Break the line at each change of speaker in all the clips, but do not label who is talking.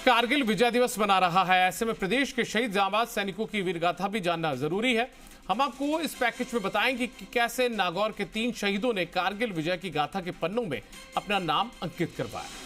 कारगिल विजय दिवस मना रहा है। ऐसे में प्रदेश के शहीद जांबाज सैनिकों की वीरगाथा भी जानना जरूरी है। हम आपको इस पैकेज में बताएंगे कि कैसे नागौर के 3 शहीदों ने कारगिल विजय की गाथा के पन्नों में अपना नाम अंकित करवाया।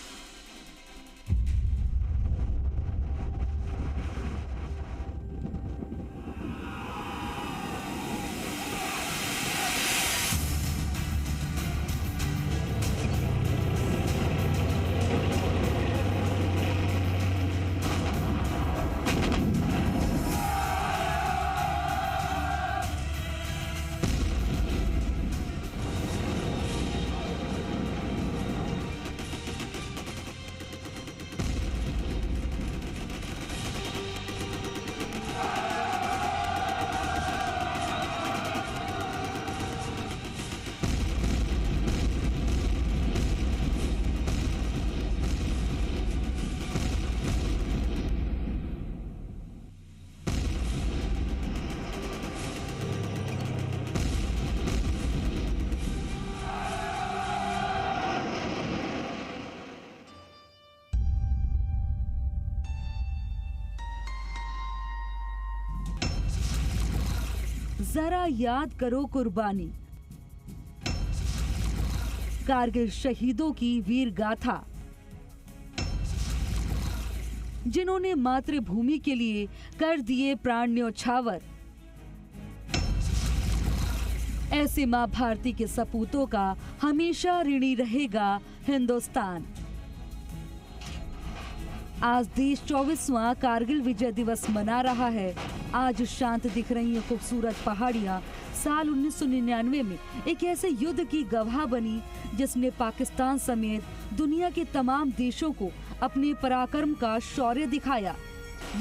जरा याद करो कुर्बानी, कारगिल शहीदों की वीर गाथा, जिन्होंने मातृभूमि के लिए कर दिए प्राण न्योछावर। ऐसे मां भारती के सपूतों का हमेशा ऋणी रहेगा हिंदुस्तान। आज देश 24वां कारगिल विजय दिवस मना रहा है। आज शांत दिख रही है खूबसूरत पहाड़ियां साल 1999 में एक ऐसे युद्ध की गवाह बनी जिसने पाकिस्तान समेत दुनिया के तमाम देशों को अपने पराक्रम का शौर्य दिखाया।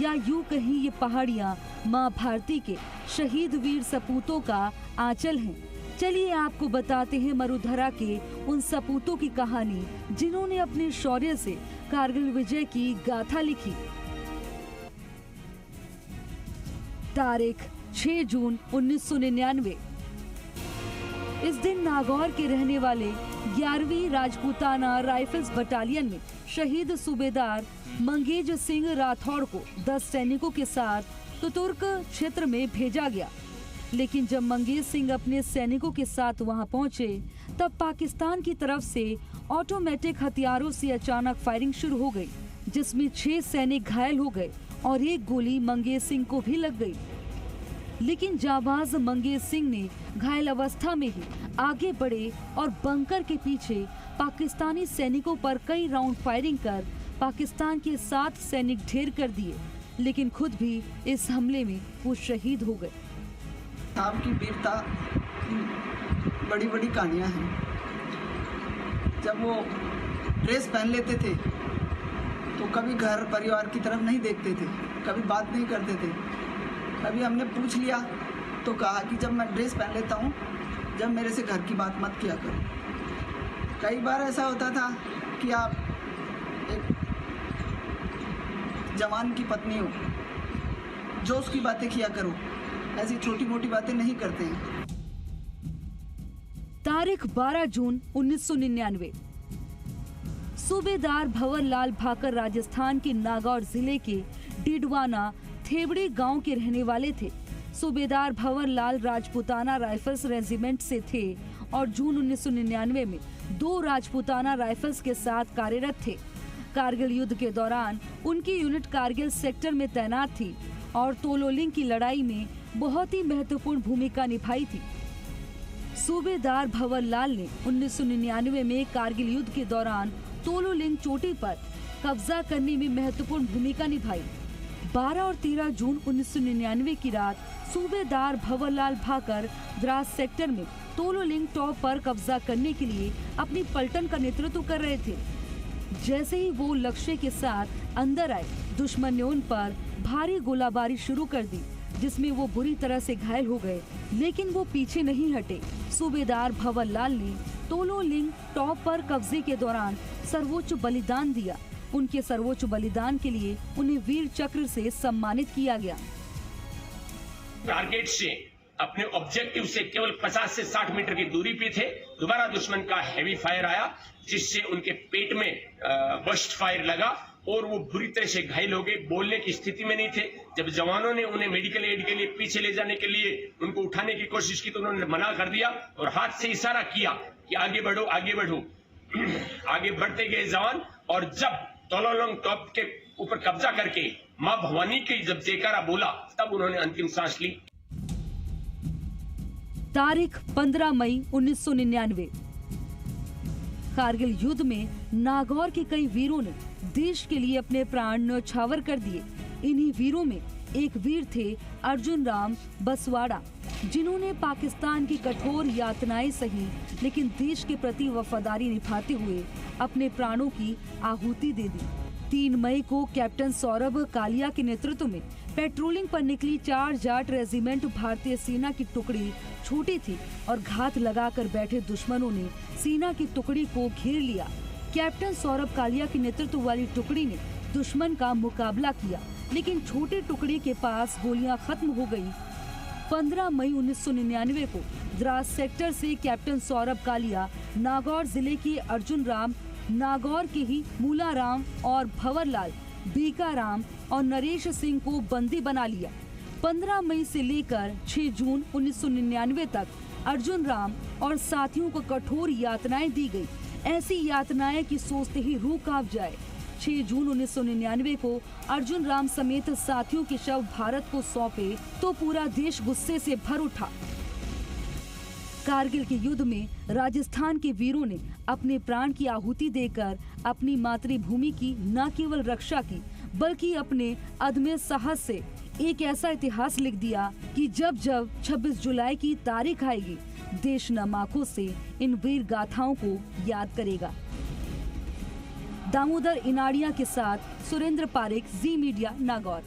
या यूं कहीं ये पहाड़ियां मां भारती के शहीद वीर सपूतों का आंचल हैं। चलिए आपको बताते हैं मरुधरा के उन सपूतों की कहानी जिन्होंने अपने शौर्य से कारगिल विजय की गाथा लिखी। तारीख 6 जून 1999। इस दिन नागौर के रहने वाले 11वीं राजपूताना राइफल्स बटालियन में शहीद सूबेदार मंगेज सिंह राठौड़ को 10 सैनिकों के साथ तुर्क क्षेत्र में भेजा गया। लेकिन जब मंगेज सिंह अपने सैनिकों के साथ वहां पहुंचे तब पाकिस्तान की तरफ से ऑटोमेटिक हथियारों से अचानक फायरिंग शुरू हो गई, जिसमें 6 सैनिक घायल हो गए और एक गोली मंगेज सिंह को भी लग गई। लेकिन जाबाज मंगेज सिंह ने घायल अवस्था में ही आगे बढ़े और बंकर के पीछे पाकिस्तानी सैनिकों पर कई राउंड फायरिंग कर पाकिस्तान के 7 सैनिक ढेर कर दिए। लेकिन खुद भी इस हमले में वो शहीद हो गए।
आपकी वीरता बड़ी बड़ी कहानियां हैं। जब वो ड्रेस पहन लेते थे तो कभी घर परिवार की तरफ नहीं देखते थे, कभी बात नहीं करते थे। कभी हमने पूछ लिया तो कहा कि जब मैं ड्रेस पहन लेता हूँ, जब मेरे से घर की बात मत किया करो। कई बार ऐसा होता था कि आप एक जवान की पत्नी हो, जो उसकी बातें किया करो, ऐसी छोटी मोटी बातें नहीं करते हैं।
तारीख 12 जून 1999। सूबेदार भंवर लाल भाकर राजस्थान के नागौर जिले के डिडवाना थेबड़ी गांव के रहने वाले थे। सूबेदार भंवर लाल राजपूताना राइफल्स रेजिमेंट से थे और जून 1999 में 2 राजपूताना राइफल्स के साथ कार्यरत थे। कारगिल युद्ध के दौरान उनकी यूनिट कारगिल सेक्टर में तैनात थी और तोलोलिंग की लड़ाई में बहुत ही महत्वपूर्ण भूमिका निभाई थी। सूबेदार भंवर लाल ने 1999 में कारगिल युद्ध के दौरान तोलोलिंग चोटी पर कब्जा करने में महत्वपूर्ण भूमिका निभाई। 12 और 13 जून 1999 की रात सूबेदार भंवर लाल भाकर द्रास सेक्टर में तोलोलिंग टॉप पर कब्जा करने के लिए अपनी पलटन का नेतृत्व कर रहे थे। जैसे ही वो लक्ष्य के साथ अंदर आए, दुश्मन ने उन पर भारी गोलाबारी शुरू कर दी, जिसमें वो बुरी तरह से घायल हो गए। लेकिन वो पीछे नहीं हटे। सूबेदार भंवर लाल ने तोलोलिंग टॉप पर कब्जे के दौरान सर्वोच्च बलिदान दिया। उनके सर्वोच्च बलिदान के लिए उन्हें वीर चक्र से सम्मानित किया गया।
टारगेट से अपने ऑब्जेक्टिव से केवल 50 से 60 मीटर की दूरी पे थे। दोबारा दुश्मन का हैवी फायर आया, जिससे उनके पेट में बस्ट फायर लगा और वो बुरी तरह से घायल हो गए, बोलने की स्थिति में नहीं थे। जब जवानों ने उन्हें मेडिकल एड के लिए पीछे ले जाने के लिए उनको उठाने की कोशिश की तो उन्होंने मना कर दिया और हाथ से इशारा किया कि आगे बढ़ो आगे बढ़ो। आगे बढ़ते गए जवान, और जब तोलोलंग टॉप के ऊपर कब्जा करके मां भवानी की जब जयकारा बोला तब उन्होंने अंतिम सांस ली।
तारीख 15 मई 1999। कारगिल युद्ध में नागौर के कई वीरों ने देश के लिए अपने प्राण न्यौछावर कर दिए। इन्हीं वीरों में एक वीर थे अर्जुन राम बसवाड़ा, जिन्होंने पाकिस्तान की कठोर यातनाएं सही लेकिन देश के प्रति वफादारी निभाते हुए अपने प्राणों की आहुति दे दी। 3 मई को कैप्टन सौरभ कालिया के नेतृत्व में पेट्रोलिंग पर निकली 4 जाट रेजिमेंट भारतीय सेना की टुकड़ी छूटी थी और घात लगाकर बैठे दुश्मनों ने सेना की टुकड़ी को घेर लिया। कैप्टन सौरभ कालिया के नेतृत्व वाली टुकड़ी ने दुश्मन का मुकाबला किया, लेकिन छोटे टुकड़ी के पास गोलियां खत्म हो गई। 15 मई 1999 को द्रास सेक्टर से कैप्टन सौरभ कालिया नागौर जिले के अर्जुन राम, नागौर के ही मूला राम और भंवरलाल, बीका राम और नरेश सिंह को बंदी बना लिया। 15 मई से लेकर 6 जून 1999 तक अर्जुन राम और साथियों को कठोर यातनाएं दी गई। ऐसी यातनाएं कि सोचते ही रूह कांप जाए। 6 जून 1999 को अर्जुन राम समेत साथियों के शव भारत को सौंपे तो पूरा देश गुस्से से भर उठा। कारगिल के युद्ध में राजस्थान के वीरों ने अपने प्राण की आहुति देकर अपनी मातृभूमि की न केवल रक्षा की बल्कि अपने अदम्य साहस से एक ऐसा इतिहास लिख दिया कि जब जब 26 जुलाई की तारीख आएगी, देश नम आंखों से इन वीर गाथाओं को याद करेगा। दामोदर इनाड़िया के साथ सुरेंद्र पारेख, जी मीडिया, नागौर।